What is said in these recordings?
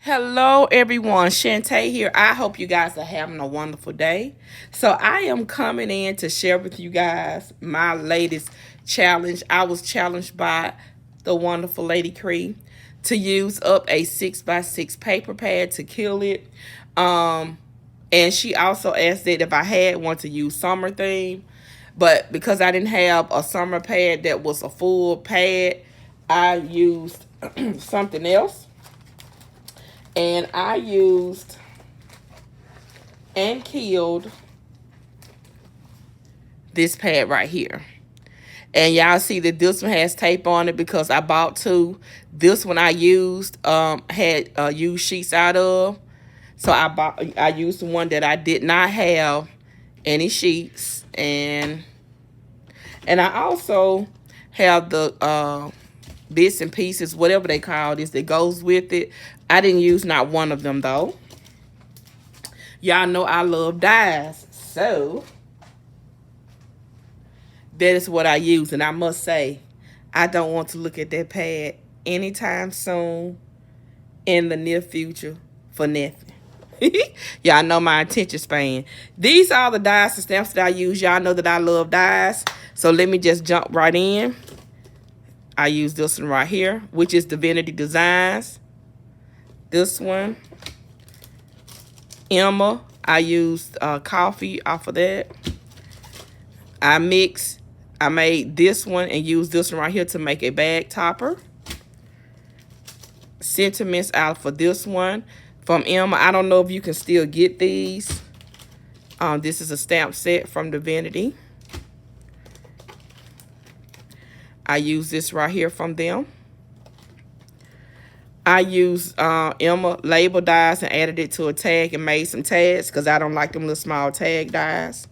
Hello, everyone. Shantae here. I hope you guys are having a wonderful day. So, I am coming in to share with you guys my latest challenge. I was challenged by the wonderful LadyKre to use up a 6x6 paper pad to kill it. Um, and she also asked that if I had one to use summer theme. But because I didn't have a summer pad that was a full pad, I used something else, and I used and killed this pad right here. And y'all see that this one has tape on it because I bought two. This one I used had used sheets out of. So I used the one that I did not have any sheets, and I also have the bits and pieces, whatever they call this, that goes with it. I didn't use not one of them though. Y'all know I love dyes, so that is what I use. And I must say, I don't want to look at that pad anytime soon in the near future for nothing. Y'all know my attention span. These are the dyes and stamps that I use. Y'all know that I love dyes. So let me just jump right in. I use this one right here, which is Divinity Designs. This one, Emma. I used coffee off of that. I made this one and used this one right here to make a bag topper. Sentiments out for this one from Emma. I don't know if you can still get these. This is a stamp set from Divinity. I use this right here from them. I used Emma label dies and added it to a tag and made some tags because I don't like them little small tag dies.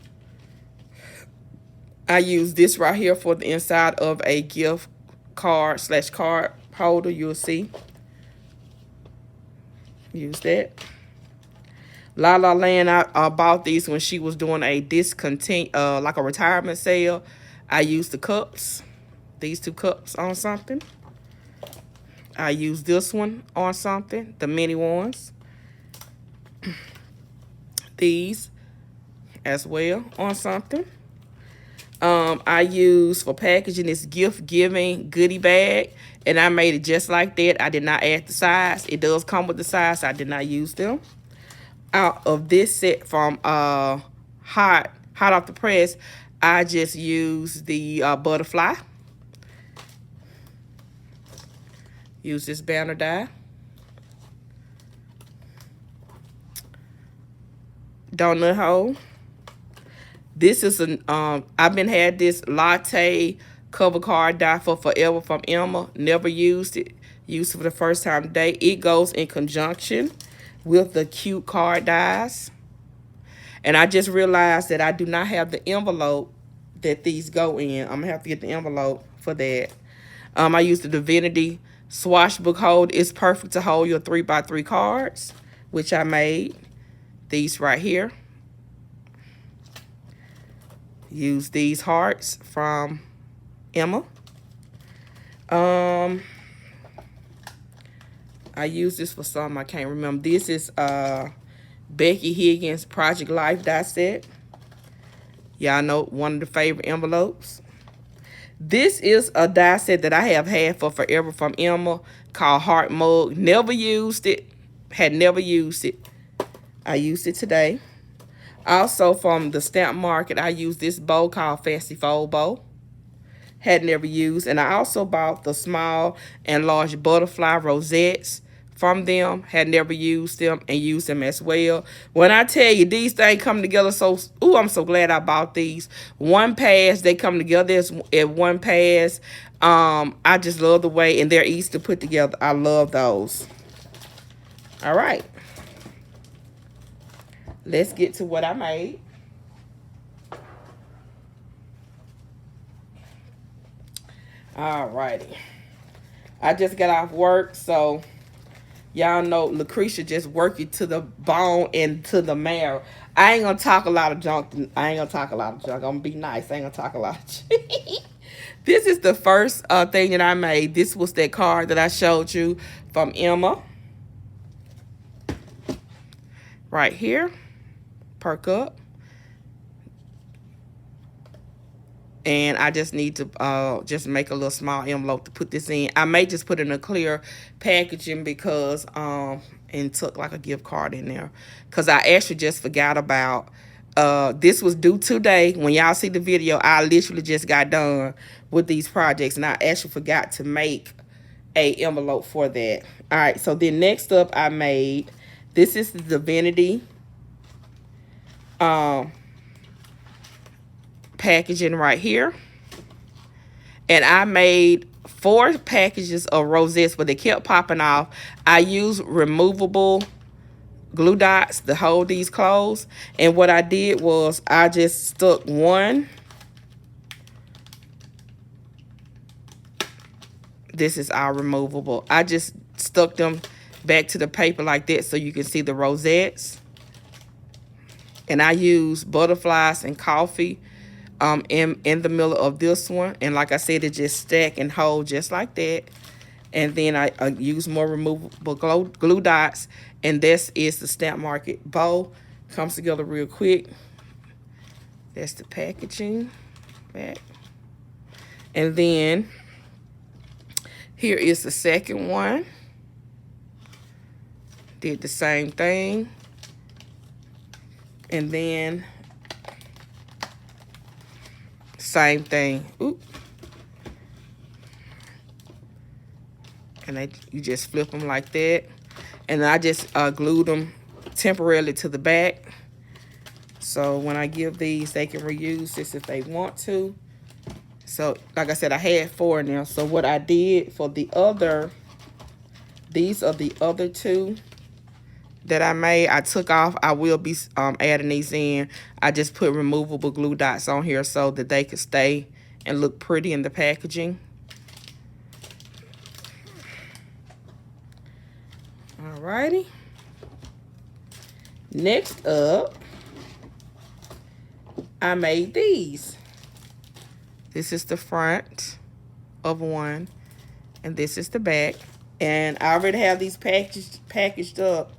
I use this right here for the inside of a gift card / card holder. You'll see. Use that. La La Land, I bought these when she was doing a like a retirement sale. I used the cups, these two cups on something. I used this one on something, the mini ones. These as well on something. I use for packaging this gift giving goodie bag, and I made it just like that. I did not add the size. It does come with the size. I did not use them. Out of this set from hot off the press, I just used the butterfly. Use this banner die. Donut hole. This is an I've been had this latte cover card die for forever from Emma. Never used it. Used it for the first time today. It goes in conjunction with the cute card dies. And I just realized that I do not have the envelope that these go in. I'm gonna have to get the envelope for that. I use the Divinity Swashbook Hold. It's perfect to hold your 3x3 cards, which I made. These right here. Use these hearts from Emma. I use this for some, I can't remember. This is Becky Higgins Project Life die set. Y'all know one of the favorite envelopes. This is a die set that I have had for forever from Emma called Heart Mug. Never used it. Had never used it. I used it today. Also from the stamp market, I used this bow called Fancy Fold Bow. Had never used. And I also bought the small and large butterfly rosettes from them. Had never used them and used them as well. When I tell you these things come together so, ooh, I'm so glad I bought these. One pass, they come together at one pass. I just love the way, and they're easy to put together. I love those. All right. Let's get to what I made. All righty. I just got off work, so y'all know Lucretia just work you to the bone and to the marrow. I ain't gonna talk a lot of junk. I'm gonna be nice. I ain't gonna talk a lot of junk. This is the first thing that I made. This was that card that I showed you from Emma. right here, perk up. And I just need to just make a little small envelope to put this in. I may just put in a clear packaging because and took like a gift card in there, because I actually just forgot about this was due today. When y'all see the video, I literally just got done with these projects, and I actually forgot to make a envelope for that. All right, so then next up I made, this is the Divinity packaging right here, and I made 4 packages of rosettes, but they kept popping off. I used removable glue dots to hold these closed, and what I did was I just stuck one. This is our removable. I just stuck them back to the paper like that so you can see the rosettes. And I use butterflies and coffee in the middle of this one. And like I said, it just stack and hold just like that. And then I use more removable glue dots. And this is the Stamp Market bow. Comes together real quick. That's the packaging back. And then here is the second one. Did the same thing. And then same thing. Oop. And you just flip them like that. And I just glued them temporarily to the back. So when I give these, they can reuse this if they want to. So like I said, I had 4 in there. So what I did for the other, these are the other 2 that I made. I took off. I will be adding these in. I just put removable glue dots on here so that they could stay and look pretty in the packaging. Alrighty. Next up, I made these. This is the front of one, and this is the back. And I already have these packaged up.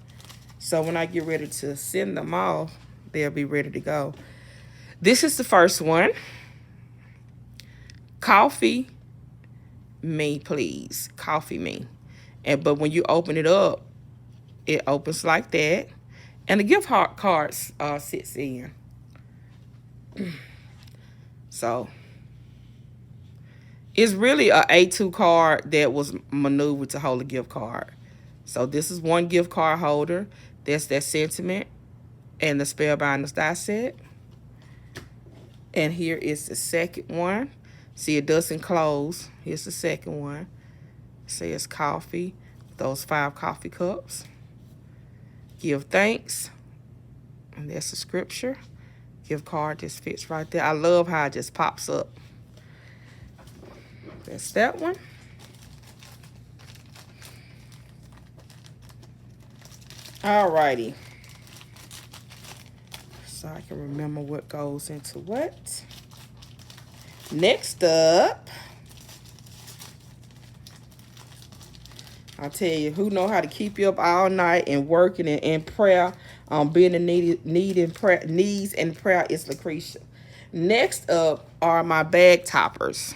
So when I get ready to send them off, they'll be ready to go. This is the first one. Coffee me, please. Coffee me. But when you open it up, it opens like that. And the gift card sits in. So it's really a A2 card that was maneuvered to hold a gift card. So this is one gift card holder. That's that Sentiment and the Spellbinders die set. And here is the second one. See, it doesn't close. Here's the second one. It says coffee. Those 5 coffee cups. Give thanks. And that's the scripture. Gift card just fits right there. I love how it just pops up. That's that one. Alrighty. So I can remember what goes into what. Next up, I'll tell you, who know how to keep you up all night and working and in prayer, being in needs and prayer is LaDkre. Next up are my bag toppers.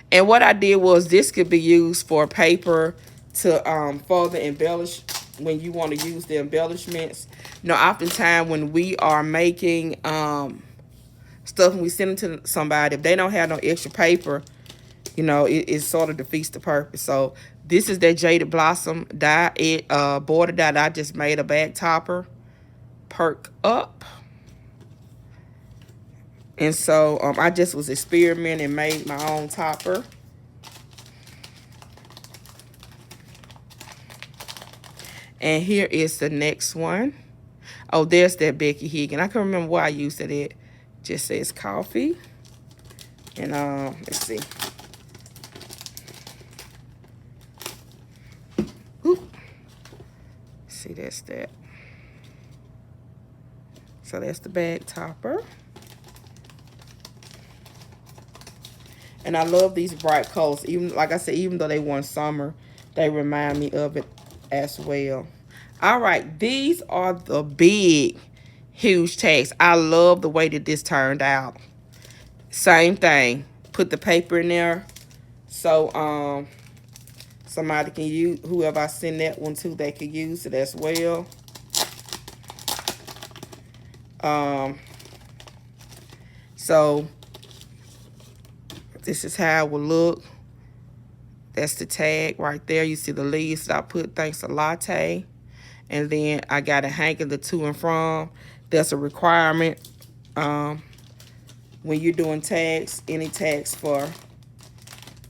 And what I did was, this could be used for paper to further embellish when you want to use the embellishments. You know, oftentimes when we are making stuff and we send it to somebody, if they don't have no extra paper, you know, it sort of defeats the purpose. So this is that Jaded Blossom die border that I just made a bag topper. Perk up. And so I just was experimenting and made my own topper. And here is the next one. Oh, there's that Becky Higgin. I can't remember why I used it. It just says coffee. And let's see. Oop. See, that's that. So that's the bag topper. And I love these bright colors. Even like I said, even though they weren't summer, they remind me of it as well. All right, these are the big, huge tags. I love the way that this turned out. Same thing. Put the paper in there. So somebody can use, whoever I send that one to, they can use it as well. So this is how it will look. That's the tag right there. You see the leaves that I put, thanks to Latte. And then I got a hanging the to and from. That's a requirement when you're doing tags, any tags for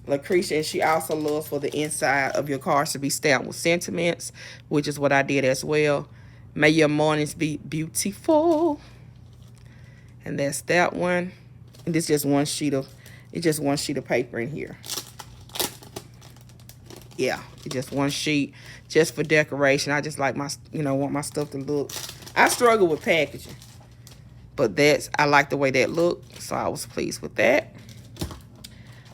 LaDkre. And she also loves for the inside of your cards to be stamped with sentiments, which is what I did as well. May your mornings be beautiful. And that's that one. And this is just one sheet of, it's just one sheet of paper in here. Yeah, it's just one sheet just for decoration. I just like my, want my stuff to look. I struggle with packaging, but I like the way that looked, so I was pleased with that.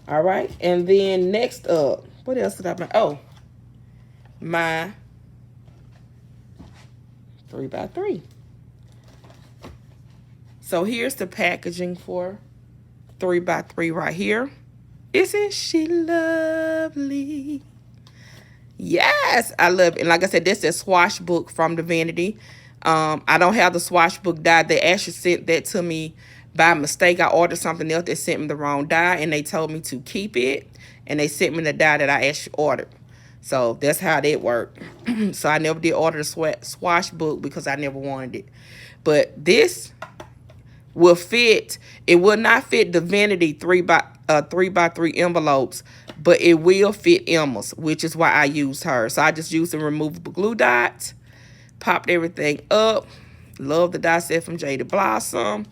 All right, and then next up, what else did I make? Oh, my 3x3. So here's the packaging for 3x3 right here. Isn't she lovely? Yes, I love it. And like I said, this is Swash book from the Vanity. I don't have the Swash book die. They actually sent that to me by mistake. I ordered something else. They sent me the wrong die, and they told me to keep it. And they sent me the die that I actually ordered. So that's how that worked. So I never did order the Swash book because I never wanted it. But this will fit. It will not fit the Vanity 3x3 envelopes, but it will fit Emma's, which is why I used her. So I just used the removable glue dot, popped everything up. Love the die set from Jaded Blossom.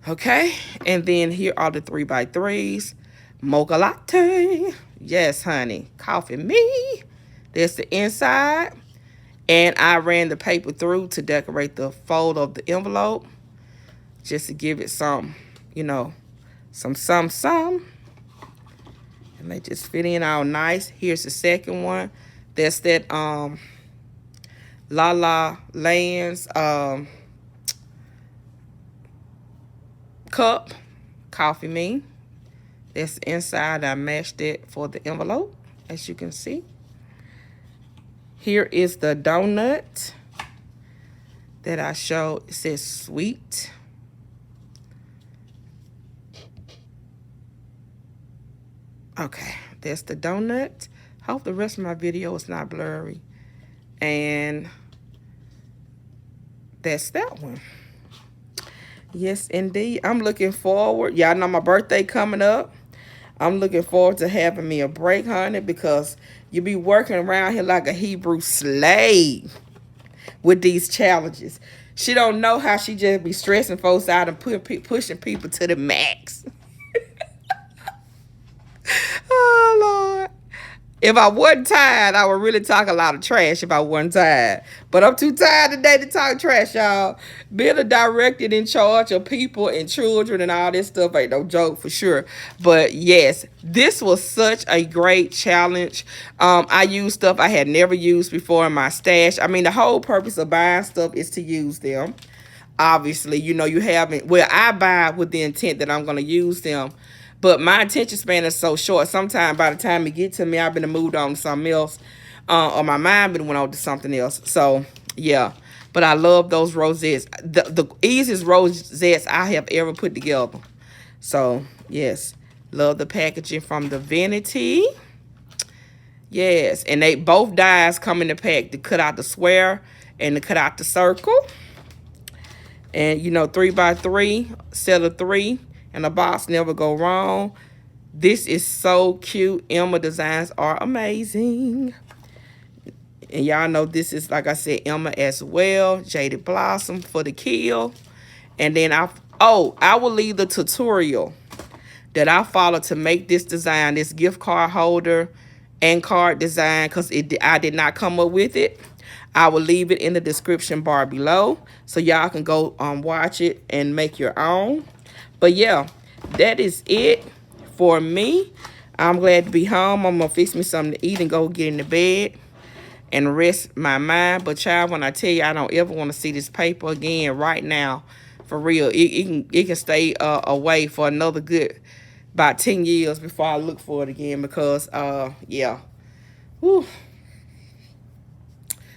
Okay, and then here are the 3x3s. Mocha latte. Yes, honey. Coffee me. There's the inside. And I ran the paper through to decorate the fold of the envelope, just to give it some, some. And they just fit in all nice. Here's the second one. That's that La La Land's cup. Coffee me. That's the inside. I matched it for the envelope, as you can see. Here is the donut that I showed. It says sweet. Okay, that's the donut. Hope the rest of my video is not blurry. And that's that one. Yes, indeed. I'm looking forward. Y'all know my birthday coming up. I'm looking forward to having me a break, honey, because you be working around here like a Hebrew slave with these challenges. She don't know how she just be stressing folks out and pushing people to the max. Oh, Lord. If I wasn't tired, I would really talk a lot of trash if I wasn't tired. But I'm too tired today to talk trash, y'all. Being a director in charge of people and children and all this stuff ain't no joke for sure. But yes, this was such a great challenge. I used stuff I had never used before in my stash. I mean, the whole purpose of buying stuff is to use them. Obviously, you haven't. Well, I buy with the intent that I'm going to use them. But my attention span is so short. Sometimes by the time it get to me, I've been moved on to something else. Or my mind been went on to something else. So, yeah. But I love those rosettes. The easiest rosettes I have ever put together. So, yes. Love the packaging from the Vanity. Yes. And they both dies come in the pack. To cut out the square and to cut out the circle. And, 3x3, set of 3. And the box never go wrong. This is so cute. Emma designs are amazing. And y'all know this is, like I said, Emma as well. Jaded Blossom for the kill. And then I will leave the tutorial that I followed to make this design, this gift card holder and card design, because I did not come up with it. I will leave it in the description bar below, so y'all can go watch it and make your own. But yeah, that is it for me. I'm glad to be home. I'm going to fix me something to eat and go get in the bed. and rest my mind. But child, when I tell you I don't ever want to see this paper again right now, for real, it can stay away for another good about 10 years before I look for it again, because yeah. Whew.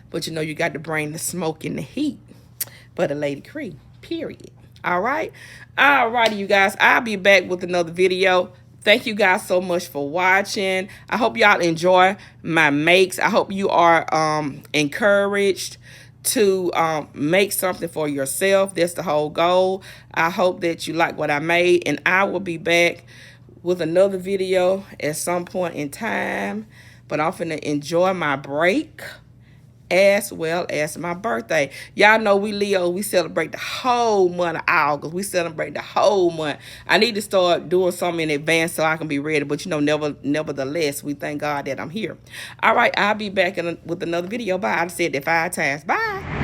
But you know, you got to bring the smoke and the heat for the LadyKre, period. All right. All righty, you guys. I'll be back with another video. Thank you guys so much for watching. I hope y'all enjoy my makes. I hope you are encouraged to make something for yourself. That's the whole goal. I hope that you like what I made, and I will be back with another video at some point in time. But I'm finna enjoy my break as well as my birthday. Y'all know we Leo, we celebrate the whole month of August. We celebrate the whole month. I need to start doing something in advance so I can be ready. But you know, nevertheless, we thank God that I'm here. All right, I'll be back with another video. Bye. I said that 5 times. Bye.